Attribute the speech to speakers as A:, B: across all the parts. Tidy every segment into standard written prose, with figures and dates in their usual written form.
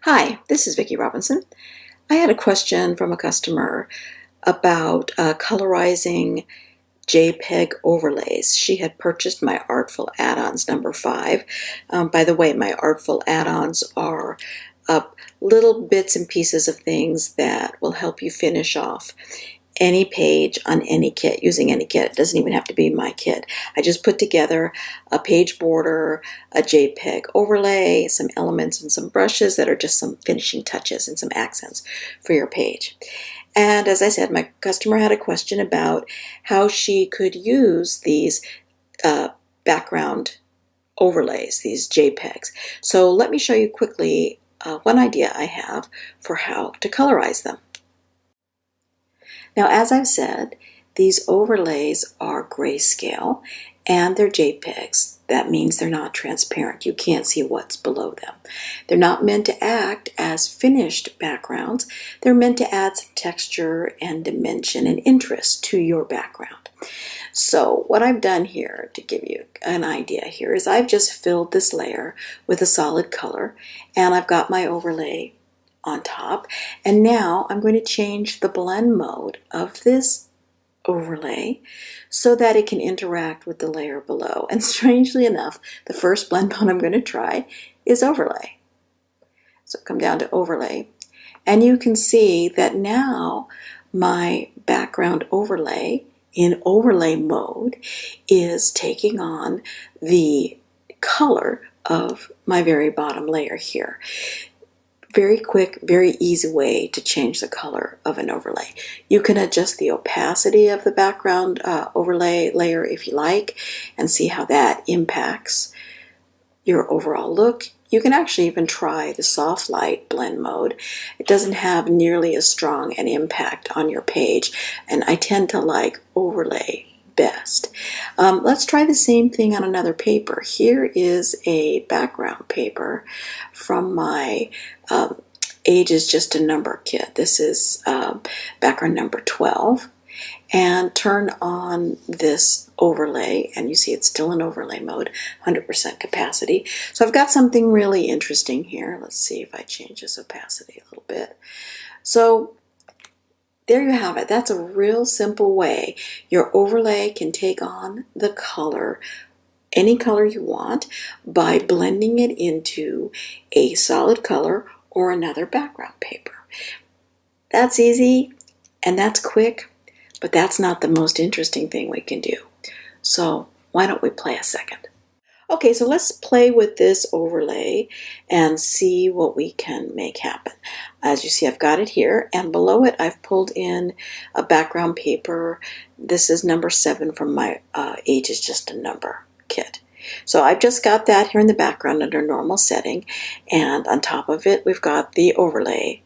A: Hi, this is Vicki Robinson. I had a question from a customer about colorizing JPG overlays. She had purchased my Artful Add-ons number 5. By the way, my Artful Add-ons are little bits and pieces of things that will help you finish off any page on any kit, using any kit. It doesn't even have to be my kit. I just put together a page border, a JPG overlay, some elements and some brushes that are just some finishing touches and some accents for your page. And as I said, my customer had a question about how she could use these background overlays, these JPEGs. So let me show you quickly one idea I have for how to colorize them. Now, as I've said, these overlays are grayscale and they're JPEGs. That means they're not transparent. You can't see what's below them. They're not meant to act as finished backgrounds. They're meant to add some texture and dimension and interest to your background. So what I've done here, to give you an idea here, is I've just filled this layer with a solid color, and I've got my overlay on top, and now I'm going to change the blend mode of this overlay so that it can interact with the layer below. And strangely enough, the first blend mode I'm going to try is overlay. So come down to overlay, and you can see that now my background overlay in overlay mode is taking on the color of my very bottom layer here. Very quick, very easy way to change the color of an overlay. You can adjust the opacity of the background overlay layer if you like, and see how that impacts your overall look. You can actually even try the soft light blend mode. It doesn't have nearly as strong an impact on your page, and I tend to like overlay best. Let's try the same thing on another paper. Here is a background paper from my Age is Just a Number kit. This is background number 12. And turn on this overlay, and you see it's still in overlay mode, 100% capacity. So I've got something really interesting here. Let's see if I change this opacity a little bit. So there you have it. That's a real simple way your overlay can take on the color, any color you want, by blending it into a solid color or another background paper. That's easy and that's quick, but that's not the most interesting thing we can do. So why don't we play a second? Okay, so let's play with this overlay and see what we can make happen. As you see, I've got it here, and below it I've pulled in a background paper. This is number 7 from my Age is Just a Number kit. So I've just got that here in the background under normal setting, and on top of it we've got the overlay.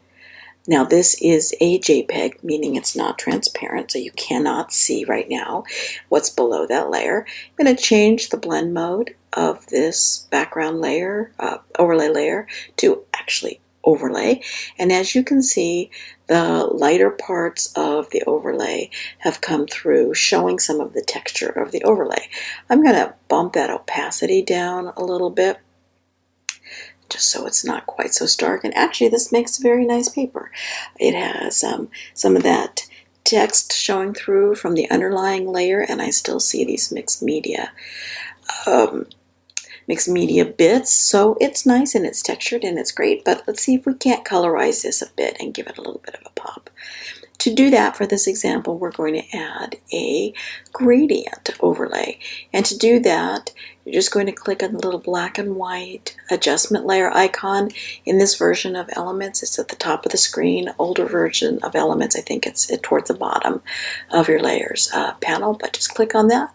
A: Now this is a JPEG, meaning it's not transparent, so you cannot see right now what's below that layer. I'm going to change the blend mode of this background layer, overlay layer, to actually overlay. And as you can see, the lighter parts of the overlay have come through, showing some of the texture of the overlay. I'm going to bump that opacity down a little bit, just so it's not quite so stark. And actually this makes a very nice paper. It has some of that text showing through from the underlying layer, and I still see these mixed media bits, so it's nice and it's textured and it's great. But let's see if we can't colorize this a bit and give it a little bit of a pop. To do that, for this example, we're going to add a gradient overlay. And to do that, you're just going to click on the little black and white adjustment layer icon. In this version of Elements, it's at the top of the screen. Older version of Elements, I think it's towards the bottom of your layers panel, but just click on that,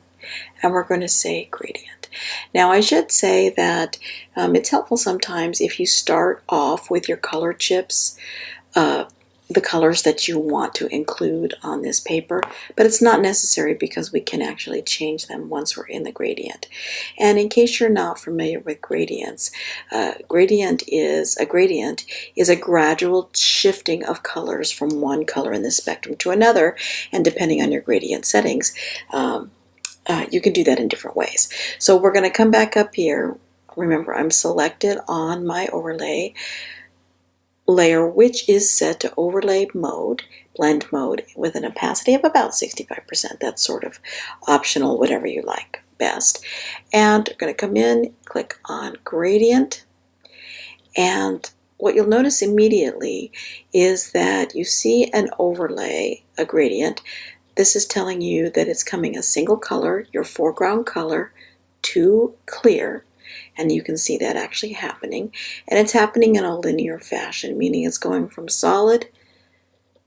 A: and we're going to say gradient. Now I should say that it's helpful sometimes if you start off with your color chips, the colors that you want to include on this paper, but it's not necessary because we can actually change them once we're in the gradient. And in case you're not familiar with gradients, a gradient is a gradual shifting of colors from one color in the spectrum to another, and depending on your gradient settings, you can do that in different ways. So we're going to come back up here. Remember, I'm selected on my overlay. layer, which is set to overlay mode, blend mode, with an opacity of about 65%. That's sort of optional, whatever you like best. And I'm going to come in, click on gradient, and what you'll notice immediately is that you see an overlay, a gradient. This is telling you that it's coming a single color, your foreground color, to clear. And you can see that actually happening. And it's happening in a linear fashion, meaning it's going from solid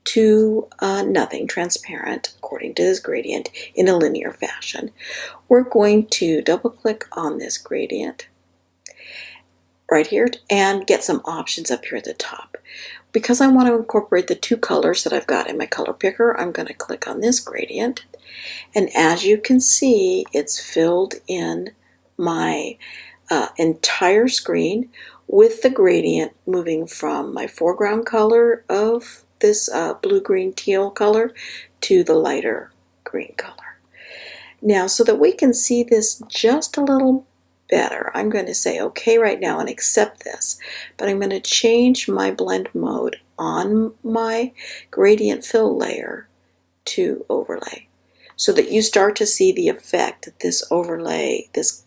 A: to nothing, transparent, according to this gradient, in a linear fashion. We're going to double click on this gradient right here and get some options up here at the top. Because I want to incorporate the two colors that I've got in my color picker, I'm going to click on this gradient. And as you can see, it's filled in my entire screen with the gradient moving from my foreground color of this blue, green, teal color to the lighter green color. Now, so that we can see this just a little better, I'm going to say okay right now and accept this, but I'm going to change my blend mode on my gradient fill layer to overlay so that you start to see the effect that this overlay, this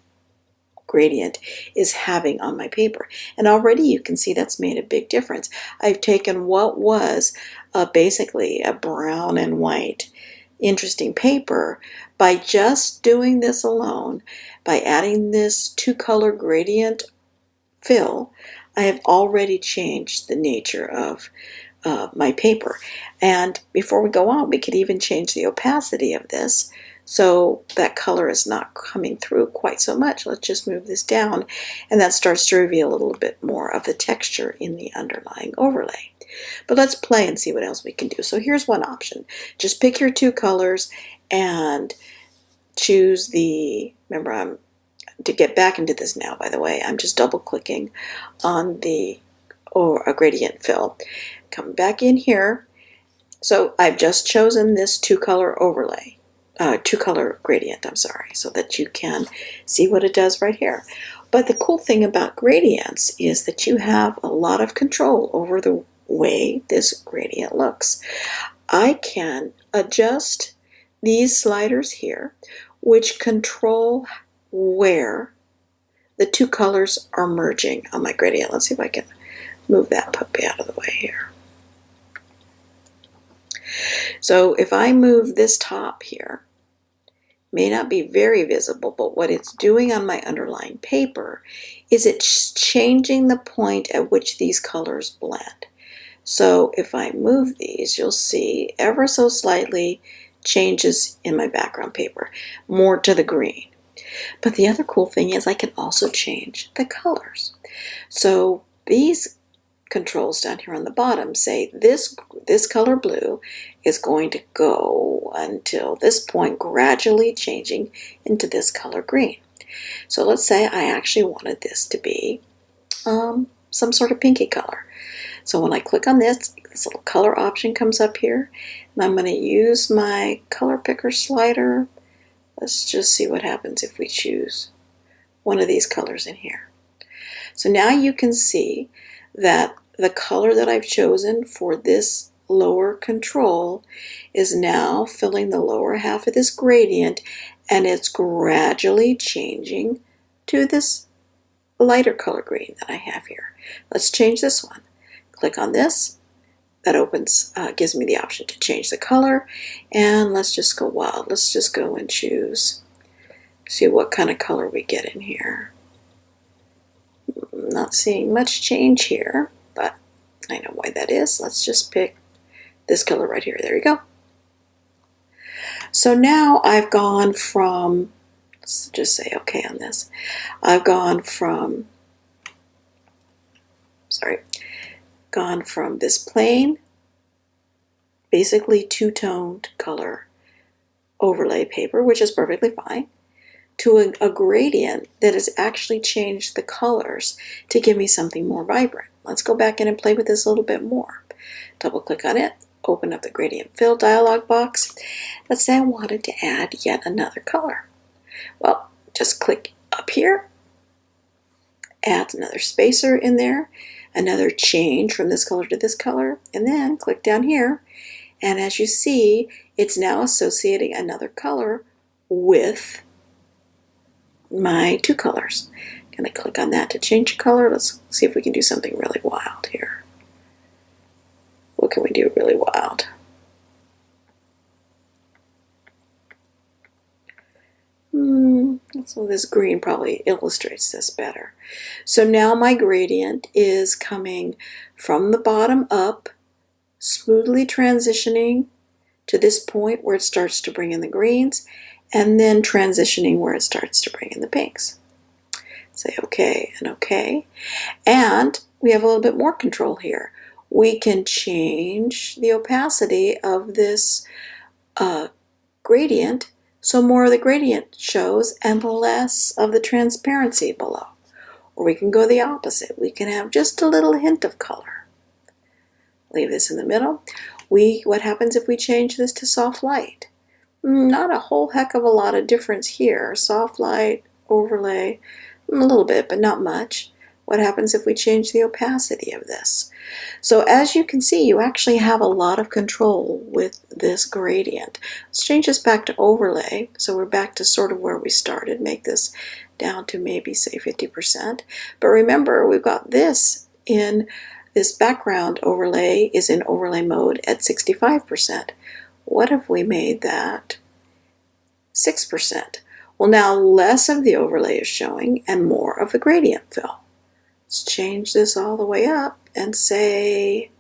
A: gradient, is having on my paper. And already you can see that's made a big difference. I've taken what was basically a brown and white interesting paper by just doing this alone, by adding this two-color gradient fill. I have already changed the nature of my paper. And before we go on, we could even change the opacity of this so that color is not coming through quite so much. Let's just move this down, and that starts to reveal a little bit more of the texture in the underlying overlay. But let's play and see what else we can do. So here's one option. Just pick your two colors and choose the, remember, to get back into this now, by the way, I'm just double clicking on the a gradient fill. Come back in here. So I've just chosen this two-color overlay. Two-color gradient, I'm sorry, so that you can see what it does right here. But the cool thing about gradients is that you have a lot of control over the way this gradient looks. I can adjust these sliders here, which control where the two colors are merging on my gradient. Let's see if I can move that puppy out of the way here. So if I move this top here, may not be very visible, but what it's doing on my underlying paper is it's changing the point at which these colors blend. So if I move these, you'll see ever so slightly changes in my background paper, more to the green. But the other cool thing is I can also change the colors. So these controls down here on the bottom say this color blue is going to go until this point, gradually changing into this color green. So let's say I actually wanted this to be some sort of pinky color. So when I click on this little color option comes up here, and I'm going to use my color picker slider. Let's just see what happens if we choose one of these colors in here. So now you can see that the color that I've chosen for this lower control is now filling the lower half of this gradient, and it's gradually changing to this lighter color green that I have here. Let's change this one. Click on this. That opens, gives me the option to change the color, and let's just go wild. Let's just go and choose, see what kind of color we get in here. Not seeing much change here, but I know why that is. Let's just pick this color right here. There you go. So now I've gone from, let's just say okay on this. I've gone from, gone from this plain, basically two-toned color overlay paper, which is perfectly fine, to a gradient that has actually changed the colors to give me something more vibrant. Let's go back in and play with this a little bit more. Double click on it, open up the gradient fill dialog box. Let's say I wanted to add yet another color. Well, just click up here, add another spacer in there. another change from this color to this color, and then click down here. And as you see, it's now associating another color with my two colors. I'm going to click on that to change the color. Let's see if we can do something really wild here. What can we do really wild? So this green probably illustrates this better. So now my gradient is coming from the bottom up, smoothly transitioning to this point where it starts to bring in the greens, and then transitioning where it starts to bring in the pinks. Say OK and OK. And we have a little bit more control here. We can change the opacity of this gradient so more of the gradient shows and less of the transparency below. Or we can go the opposite. We can have just a little hint of color. Leave this in the middle. What happens if we change this to soft light? Not a whole heck of a lot of difference here. Soft light, overlay, a little bit, but not much. What happens if we change the opacity of this? So as you can see, you actually have a lot of control with this gradient. Let's change this back to overlay. So we're back to sort of where we started. Make this down to maybe, say, 50%. But remember, we've got this in this background overlay is in overlay mode at 65%. What if we made that 6%? Well, now less of the overlay is showing and more of the gradient fill. Let's change this all the way up and say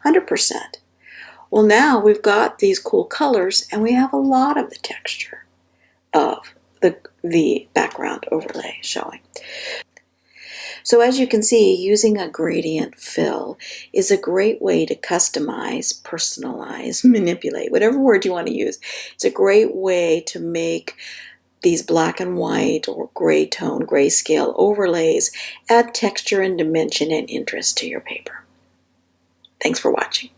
A: 100%. Well, now we've got these cool colors and we have a lot of the texture of the background overlay showing. So as you can see, using a gradient fill is a great way to customize, personalize, manipulate, whatever word you want to use. It's a great way to make these black and white or gray tone, grayscale overlays add texture and dimension and interest to your paper. Thanks for watching.